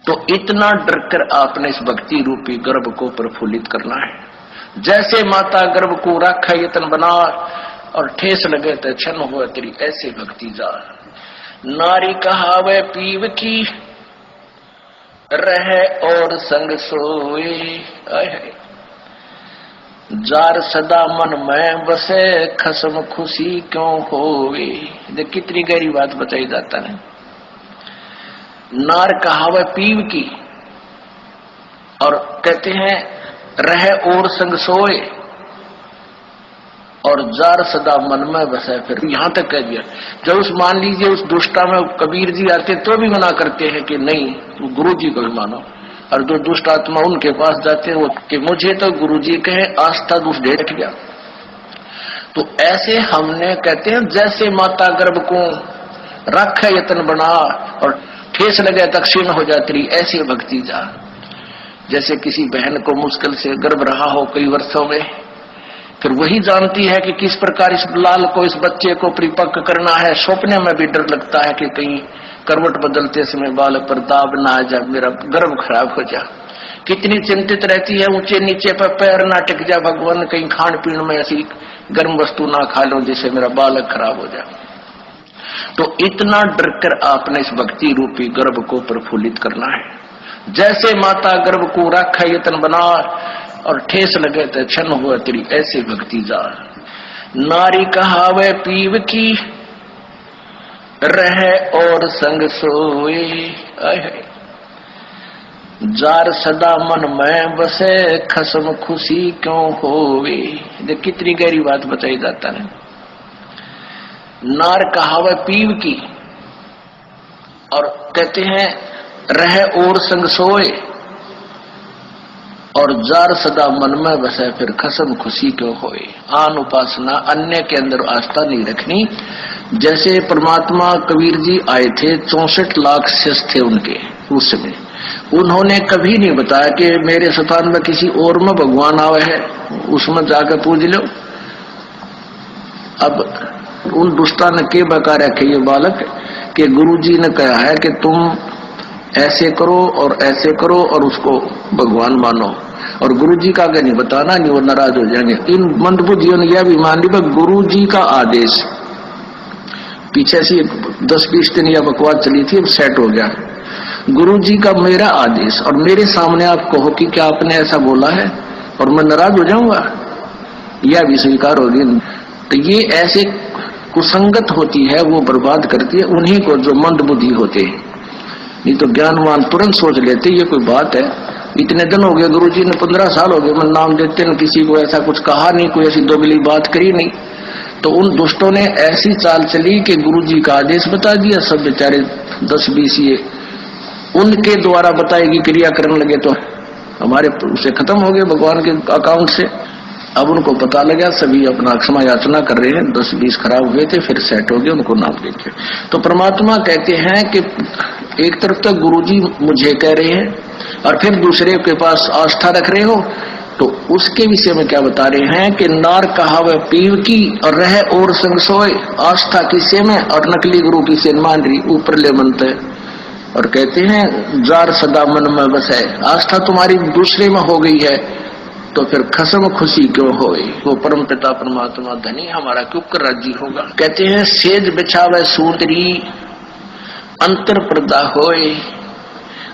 तो इतना डर कर आपने इस भक्ति रूपी गर्भ को प्रफुल्लित करना है। जैसे माता गर्भ को राखा यतन बना और ठेस लगे तो क्षण हो तेरी ऐसे भक्ति जा। नारी कहावे पीव की रहे और संग सोए, जार सदा मन में बसे खसम खुशी क्यों होवे। देख कितनी गहरी बात बताई जाता है। नार कहावे पीव की और कहते हैं रहे और संग सोए और जार सदा मन में बसे। फिर यहां तक कह दिया। जब उस मान लीजिए उस दुष्टा में कबीर जी आते तो भी मना करते हैं कि नहीं गुरु जी को भी मानो, और जो दुष्ट आत्मा उनके पास जाते हैं वो कि मुझे तो गुरु जी कहे आस्था दुष्ट दे रख गया। तो ऐसे हमने कहते हैं जैसे माता गर्भ को रख यतन बना और ठेस लगे तक क्षीण हो जाती रही, ऐसी भक्ति जा। जैसे किसी बहन को मुश्किल से गर्भ रहा हो कई वर्षों में, फिर वही जानती है कि किस प्रकार इस लाल को इस बच्चे को परिपक्व करना है। सपने में भी डर लगता है कि कहीं करवट बदलते समय बालक पर दाब ना आ जाए, मेरा गर्भ खराब हो जाए। कितनी चिंतित रहती है, ऊंचे नीचे पर पैर ना टिक जाए, भगवान कहीं खान पीन में ऐसी गर्म वस्तु ना खा लो जिससे मेरा बालक खराब हो जाए। तो इतना डर कर आपने इस भक्ति रूपी गर्भ को प्रफुल्लित करना है। जैसे माता गर्भ को राखा यतन बना और ठेस लगे तो क्षण हुआ तेरी ऐसे भक्ति जा। नारी कहावे पीव की रहे और संग सोए, जार सदा मन में बसे खसम खुशी क्यों होवे। देख कितनी गहरी बात बताई जाता है। नार कहावे पीव की और कहते हैं रहे और संग सोए और जार सदा मन में बसे फिर खसम खुशी क्यों होए। आन उपासना अन्य के अंदर आस्था नहीं रखनी। जैसे परमात्मा कबीर जी आए थे 64 लाख शिष्य थे उनके उस समय, उन्होंने कभी नहीं बताया कि मेरे स्थान में किसी और में भगवान आवे है उसमें जाकर पूज लो। अब उन दुष्टा ने के बका रखे ये बालक कि गुरु जी ने कहा है कि तुम ऐसे करो और ऐसे करो और उसको भगवान मानो, और गुरु जी का आगे नहीं बताना, नहीं वो नाराज हो जाएंगे। इन मंदबुद्धियों ने यह भी मान ली गुरु जी का आदेश। पीछे से 10-20 दिन यह बकवास चली थी, अब सेट हो गया। गुरु जी का मेरा आदेश और मेरे सामने आप कहो कि क्या आपने ऐसा बोला है और मैं नाराज हो जाऊंगा, यह भी स्वीकार होगी। तो ये ऐसे कुसंगत होती है, वो बर्बाद करती है उन्हीं को जो मंद बुद्धि होते हैं। नहीं तो ज्ञानवान तुरंत सोच लेते ये कोई बात है, इतने दिन हो गए गुरुजी ने 15 साल हो गए मैं नाम देते न किसी को ऐसा कुछ कहा नहीं, कोई ऐसी दोगली बात करी नहीं। तो उन दुष्टों ने ऐसी चाल चली कि गुरुजी का आदेश बता दिया, सब बेचारे 10-20 ये उनके द्वारा बताएगी क्रिया करने लगे तो हमारे उसे खत्म हो गए भगवान के अकाउंट से। अब उनको पता लगा, सभी अपना क्षमा याचना कर रहे हैं। 10-20 खराब हुए थे फिर सेट हो गए, उनको नाम देखे। तो परमात्मा कहते हैं कि एक तरफ तो गुरुजी मुझे कह रहे हैं और फिर दूसरे के पास आस्था रख रहे हो, तो उसके विषय में क्या बता रहे हैं कि नार कहावे पीव की और रहे और संग सोए। आस्था किसे में और नकली गुरु किसे मान रही, ऊपर ले मनते। और कहते हैं जार सदा मन में बसे। आस्था तुम्हारी दूसरे में हो गई है तो फिर खसम खुशी क्यों होए। वो परम पिता परमात्मा धनी हमारा क्यों कर राजी होगा। कहते हैं सेज बिछावे सूंदरी अंतर पर्दा होए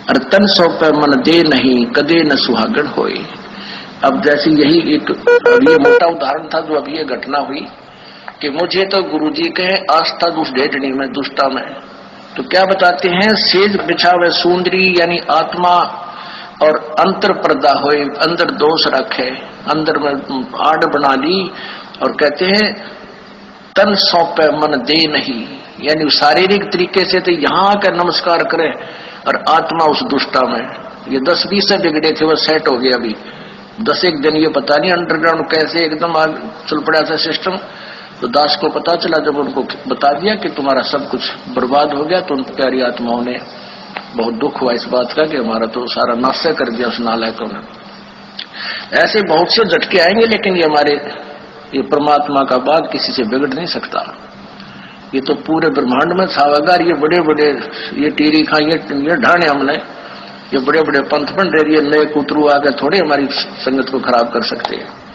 और तन सौंपे मन दे नहीं कदे न सुहागण होए। अब जैसे यही एक ये मोटा उदाहरण था जो अभी ये घटना हुई कि मुझे तो गुरुजी कहे आस्था दुष्ट डेढ़नी में दुष्टा में। तो क्या बताते हैं सेज बिछावे सूंदरी यानी आत्मा और अंतर पर्दा होए, अंदर दोष रखे, अंदर में आड़ बना ली। और कहते हैं तन सौंपे मन दे नहीं, यानी शारीरिक तरीके से तो यहाँ आकर नमस्कार करे और आत्मा उस दुष्टा में। ये 10-20 से बिगड़े थे वो सेट हो गया। अभी 10-1 दिन ये पता नहीं अंडरग्राउंड कैसे एकदम चल पड़ा था सिस्टम। तो दास को पता चला जब उनको बता दिया कि तुम्हारा सब कुछ बर्बाद हो गया, तो उन प्यारी आत्माओं ने बहुत दुख हुआ इस बात का कि हमारा तो सारा नाश कर दिया उस नालायकों ने। ऐसे बहुत से झटके आएंगे, लेकिन ये हमारे ये परमात्मा का बात किसी से बिगड़ नहीं सकता। ये तो पूरे ब्रह्मांड में छावागार, ये बड़े बड़े ये टीरी खा ये ढाने हमने ये बड़े बड़े पंथ पंडेरिये नए कुतरू आके थोड़े हमारी संगत को खराब कर सकते हैं।